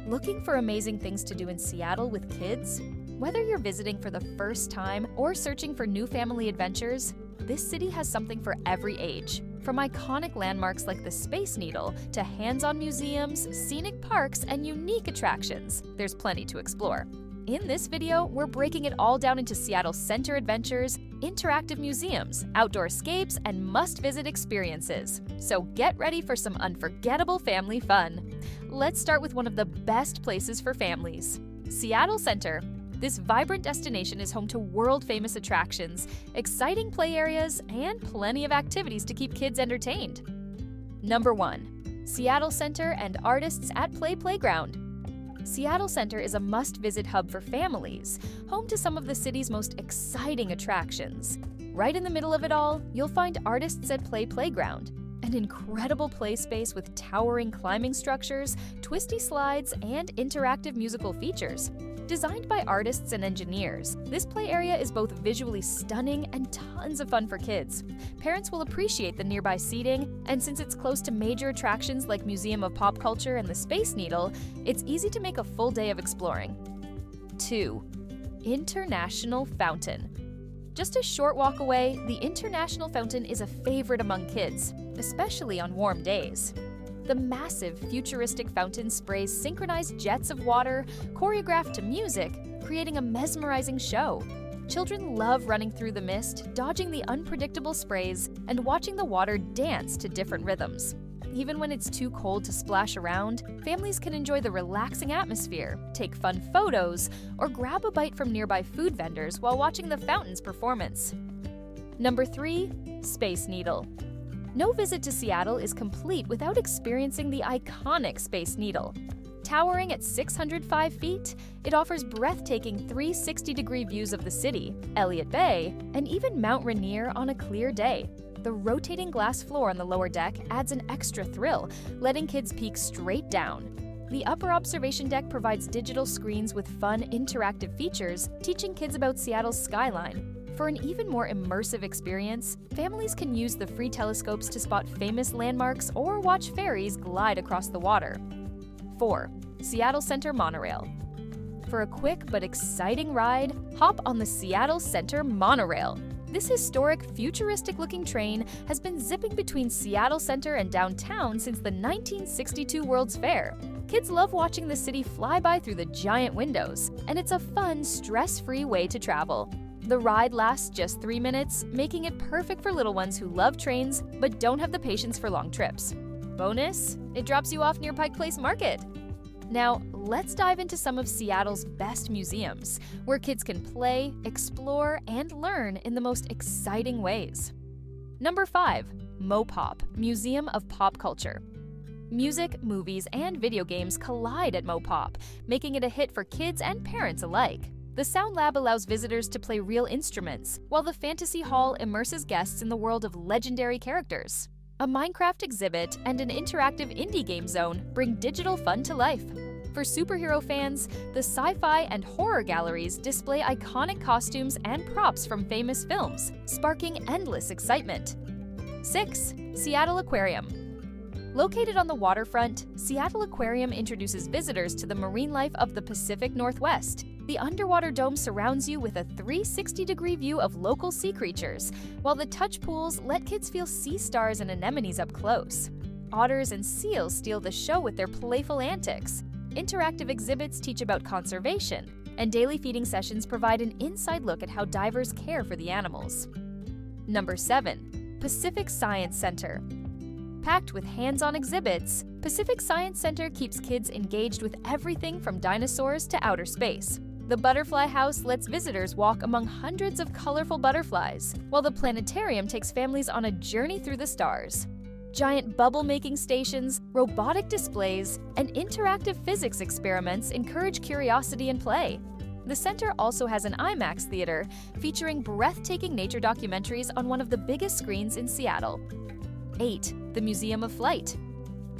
Looking for amazing things to do in Seattle with kids? Whether you're visiting for the first time or searching for new family adventures, this city has something for every age. From iconic landmarks like the Space Needle to hands-on museums, scenic parks, and unique attractions, there's plenty to explore. In this video, we're breaking it all down into Seattle Center adventures, interactive museums, outdoor escapes, and must-visit experiences. So get ready for some unforgettable family fun. Let's start with one of the best places for families, Seattle Center. This vibrant destination is home to world-famous attractions, exciting play areas, and plenty of activities to keep kids entertained. Number 1. Seattle Center and Artists at Play Playground. Seattle Center is a must-visit hub for families, home to some of the city's most exciting attractions. Right in the middle of it all, you'll find Artists at Play Playground, an incredible play space with towering climbing structures, twisty slides, and interactive musical features. Designed by artists and engineers, this play area is both visually stunning and tons of fun for kids. Parents will appreciate the nearby seating, and since it's close to major attractions like Museum of Pop Culture and the Space Needle, it's easy to make a full day of exploring. 2. International Fountain. Just a short walk away, the International Fountain is a favorite among kids, especially on warm days. The massive, futuristic fountain sprays synchronized jets of water, choreographed to music, creating a mesmerizing show. Children love running through the mist, dodging the unpredictable sprays, and watching the water dance to different rhythms. Even when it's too cold to splash around, families can enjoy the relaxing atmosphere, take fun photos, or grab a bite from nearby food vendors while watching the fountain's performance. Number 3. Space Needle. No visit to Seattle is complete without experiencing the iconic Space Needle. Towering at 605 feet, it offers breathtaking 360-degree views of the city, Elliott Bay, and even Mount Rainier on a clear day. The rotating glass floor on the lower deck adds an extra thrill, letting kids peek straight down. The upper observation deck provides digital screens with fun, interactive features, teaching kids about Seattle's skyline. For an even more immersive experience, families can use the free telescopes to spot famous landmarks or watch ferries glide across the water. 4. Seattle Center Monorail. For a quick but exciting ride, hop on the Seattle Center Monorail. This historic, futuristic-looking train has been zipping between Seattle Center and downtown since the 1962 World's Fair. Kids love watching the city fly by through the giant windows, and it's a fun, stress-free way to travel. The ride lasts just 3 minutes, making it perfect for little ones who love trains but don't have the patience for long trips. Bonus, it drops you off near Pike Place Market. Now, let's dive into some of Seattle's best museums, where kids can play, explore, and learn in the most exciting ways. Number 5. Mopop, Museum of Pop Culture. Music, movies, and video games collide at Mopop, making it a hit for kids and parents alike. The Sound Lab allows visitors to play real instruments, while the Fantasy Hall immerses guests in the world of legendary characters. A Minecraft exhibit and an interactive indie game zone bring digital fun to life. For superhero fans, the sci-fi and horror galleries display iconic costumes and props from famous films, sparking endless excitement. 6. Seattle Aquarium. Located on the waterfront, Seattle Aquarium introduces visitors to the marine life of the Pacific Northwest. The underwater dome surrounds you with a 360-degree view of local sea creatures, while the touch pools let kids feel sea stars and anemones up close. Otters and seals steal the show with their playful antics. Interactive exhibits teach about conservation, and daily feeding sessions provide an inside look at how divers care for the animals. Number 7. Pacific Science Center. Packed with hands-on exhibits, Pacific Science Center keeps kids engaged with everything from dinosaurs to outer space. The Butterfly House lets visitors walk among hundreds of colorful butterflies, while the planetarium takes families on a journey through the stars. Giant bubble-making stations, robotic displays, and interactive physics experiments encourage curiosity and play. The center also has an IMAX theater, featuring breathtaking nature documentaries on one of the biggest screens in Seattle. 8. The Museum of Flight.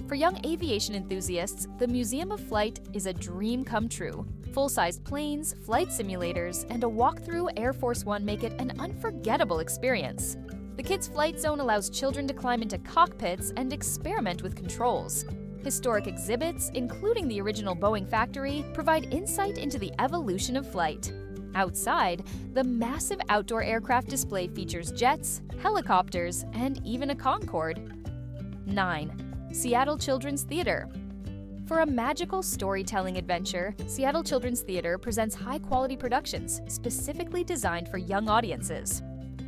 For young aviation enthusiasts, the Museum of Flight is a dream come true. Full-sized planes, flight simulators, and a walk-through Air Force One make it an unforgettable experience. The Kids Flight Zone allows children to climb into cockpits and experiment with controls. Historic exhibits, including the original Boeing factory, provide insight into the evolution of flight. Outside, the massive outdoor aircraft display features jets, helicopters, and even a Concorde. 9. Seattle Children's Theater. For a magical storytelling adventure, Seattle Children's Theater presents high-quality productions specifically designed for young audiences.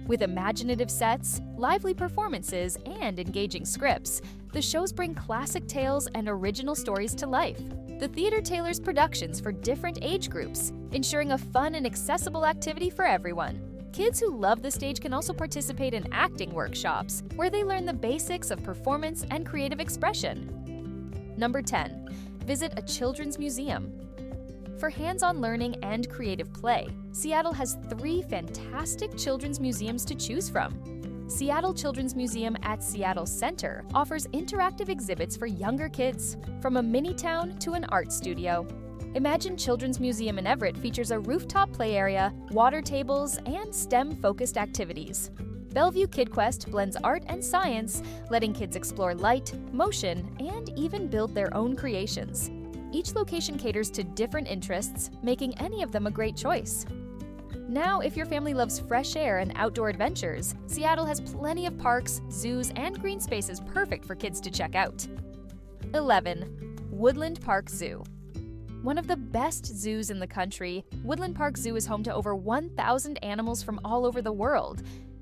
With imaginative sets, lively performances, and engaging scripts, the shows bring classic tales and original stories to life. The theater tailors productions for different age groups, ensuring a fun and accessible activity for everyone. Kids who love the stage can also participate in acting workshops, where they learn the basics of performance and creative expression. Number 10. Visit a children's museum. For hands-on learning and creative play, Seattle has 3 fantastic children's museums to choose from. Seattle Children's Museum at Seattle Center offers interactive exhibits for younger kids, from a mini town to an art studio. Imagine Children's Museum in Everett features a rooftop play area, water tables, and STEM-focused activities. Bellevue KidQuest blends art and science, letting kids explore light, motion, and even build their own creations. Each location caters to different interests, making any of them a great choice. Now, if your family loves fresh air and outdoor adventures, Seattle has plenty of parks, zoos, and green spaces perfect for kids to check out. 11. Woodland Park Zoo. One of the best zoos in the country, Woodland Park Zoo is home to over 1,000 animals from all over the world.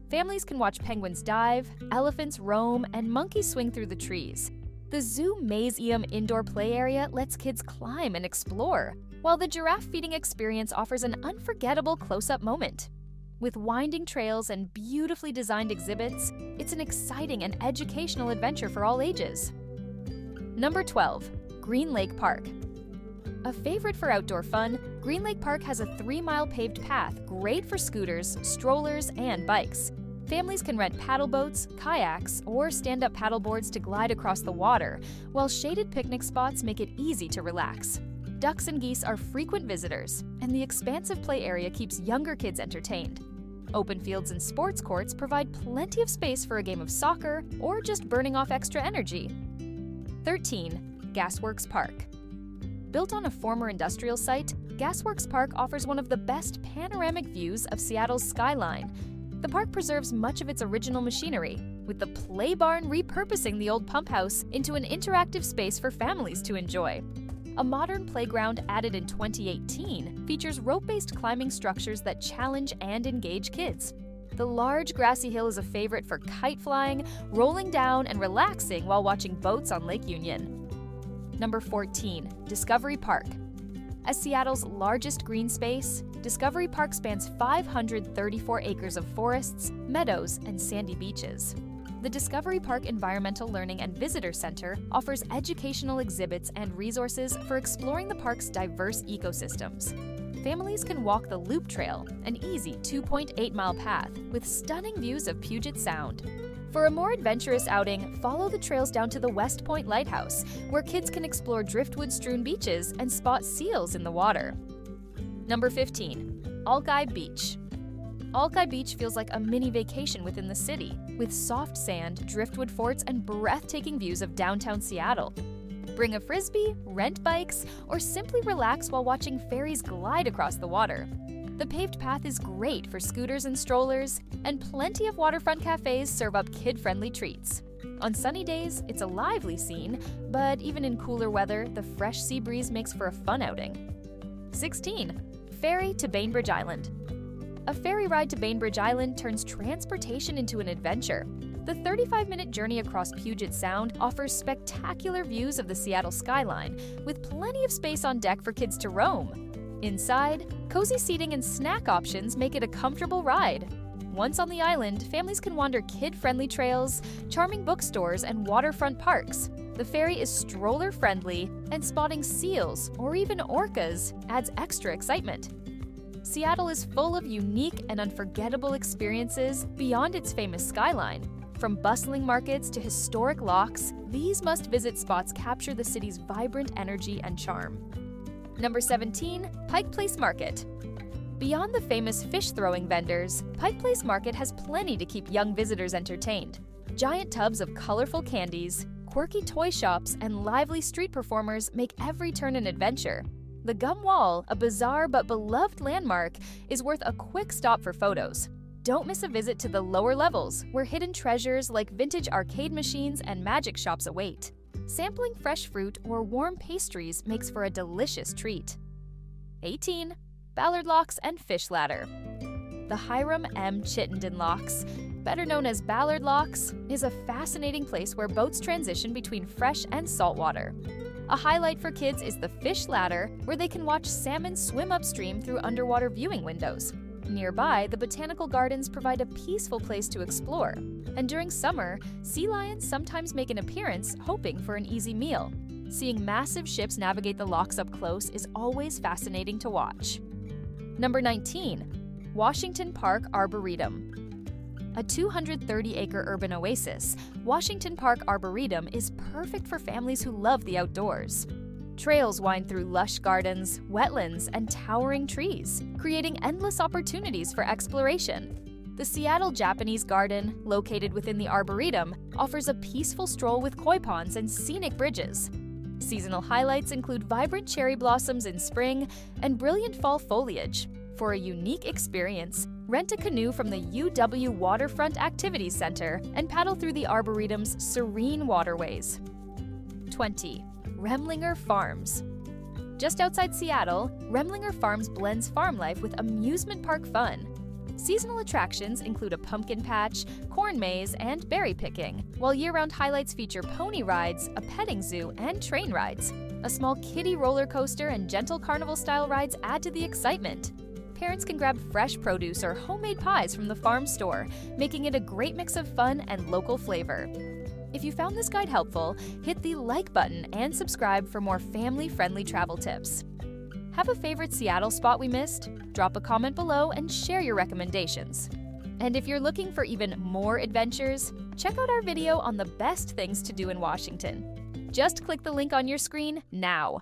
Families can watch penguins dive, elephants roam, and monkeys swing through the trees. The Zoo Mazeum indoor play area lets kids climb and explore, while the giraffe feeding experience offers an unforgettable close-up moment. With winding trails and beautifully designed exhibits, it's an exciting and educational adventure for all ages. Number 12. Green Lake Park. A favorite for outdoor fun, Green Lake Park has a 3-mile paved path great for scooters, strollers, and bikes. Families can rent paddle boats, kayaks, or stand-up paddleboards to glide across the water, while shaded picnic spots make it easy to relax. Ducks and geese are frequent visitors, and the expansive play area keeps younger kids entertained. Open fields and sports courts provide plenty of space for a game of soccer or just burning off extra energy. 13. Gasworks Park. Built on a former industrial site, Gasworks Park offers one of the best panoramic views of Seattle's skyline. The park preserves much of its original machinery, with the play barn repurposing the old pump house into an interactive space for families to enjoy. A modern playground added in 2018 features rope-based climbing structures that challenge and engage kids. The large grassy hill is a favorite for kite flying, rolling down, and relaxing while watching boats on Lake Union. Number 14. Discovery Park. As Seattle's largest green space, Discovery Park spans 534 acres of forests, meadows, and sandy beaches. The Discovery Park Environmental Learning and Visitor Center offers educational exhibits and resources for exploring the park's diverse ecosystems. Families can walk the Loop Trail, an easy 2.8-mile path with stunning views of Puget Sound. For a more adventurous outing, follow the trails down to the West Point Lighthouse, where kids can explore driftwood-strewn beaches and spot seals in the water. Number 15. Alki Beach. Alki Beach feels like a mini vacation within the city, with soft sand, driftwood forts, and breathtaking views of downtown Seattle. Bring a frisbee, rent bikes, or simply relax while watching ferries glide across the water. The paved path is great for scooters and strollers, and plenty of waterfront cafes serve up kid-friendly treats. On sunny days, it's a lively scene, but even in cooler weather, the fresh sea breeze makes for a fun outing. 16. Ferry to Bainbridge Island. A ferry ride to Bainbridge Island turns transportation into an adventure. The 35-minute journey across Puget Sound offers spectacular views of the Seattle skyline, with plenty of space on deck for kids to roam. Inside, cozy seating and snack options make it a comfortable ride. Once on the island, families can wander kid-friendly trails, charming bookstores, and waterfront parks. The ferry is stroller-friendly, and spotting seals or even orcas adds extra excitement. Seattle is full of unique and unforgettable experiences beyond its famous skyline. From bustling markets to historic locks, these must-visit spots capture the city's vibrant energy and charm. Number 17. Pike Place Market. Beyond the famous fish-throwing vendors, Pike Place Market has plenty to keep young visitors entertained. Giant tubs of colorful candies, Quirky toy shops and lively street performers make every turn an adventure. The Gum Wall, a bizarre but beloved landmark, is worth a quick stop for photos. Don't miss a visit to the lower levels, where hidden treasures like vintage arcade machines and magic shops await. Sampling fresh fruit or warm pastries makes for a delicious treat. 18. Ballard Locks and Fish Ladder. The Hiram M. Chittenden Locks, better known as Ballard Locks, is a fascinating place where boats transition between fresh and saltwater. A highlight for kids is the Fish Ladder, where they can watch salmon swim upstream through underwater viewing windows. Nearby, the botanical gardens provide a peaceful place to explore. And during summer, sea lions sometimes make an appearance, hoping for an easy meal. Seeing massive ships navigate the locks up close is always fascinating to watch. Number 19. Washington Park Arboretum. A 230-acre urban oasis, Washington Park Arboretum is perfect for families who love the outdoors. Trails wind through lush gardens, wetlands, and towering trees, creating endless opportunities for exploration. The Seattle Japanese Garden, located within the Arboretum, offers a peaceful stroll with koi ponds and scenic bridges. Seasonal highlights include vibrant cherry blossoms in spring and brilliant fall foliage. For a unique experience, rent a canoe from the UW Waterfront Activities Center and paddle through the Arboretum's serene waterways. 20. Remlinger Farms. Just outside Seattle, Remlinger Farms blends farm life with amusement park fun. Seasonal attractions include a pumpkin patch, corn maze, and berry picking, while year-round highlights feature pony rides, a petting zoo, and train rides. A small kiddie roller coaster and gentle carnival-style rides add to the excitement. Parents can grab fresh produce or homemade pies from the farm store, making it a great mix of fun and local flavor. If you found this guide helpful, hit the like button and subscribe for more family-friendly travel tips. Have a favorite Seattle spot we missed? Drop a comment below and share your recommendations. And if you're looking for even more adventures, check out our video on the best things to do in Washington. Just click the link on your screen now.